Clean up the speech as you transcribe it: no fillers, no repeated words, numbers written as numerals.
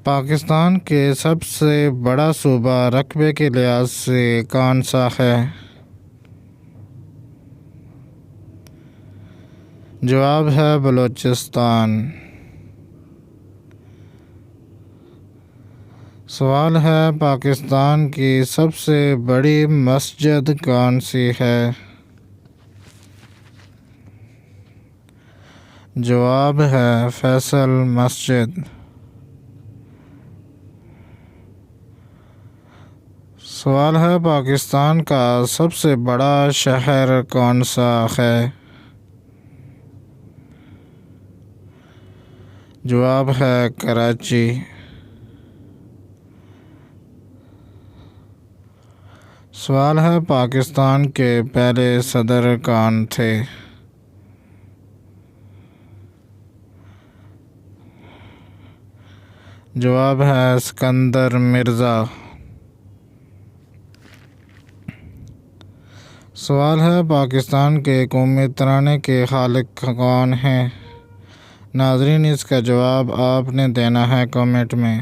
پاکستان کے سب سے بڑا صوبہ رقبے کے لحاظ سے کون سا ہے؟ جواب ہے بلوچستان۔ سوال ہے پاکستان کی سب سے بڑی مسجد کون سی ہے؟ جواب ہے فیصل مسجد۔ سوال ہے پاکستان کا سب سے بڑا شہر کون سا ہے؟ جواب ہے کراچی۔ سوال ہے پاکستان کے پہلے صدر کون تھے؟ جواب ہے اسکندر مرزا۔ سوال ہے پاکستان کے قومی ترانے کے خالق کون ہیں؟ ناظرین، اس کا جواب آپ نے دینا ہے کمنٹ میں۔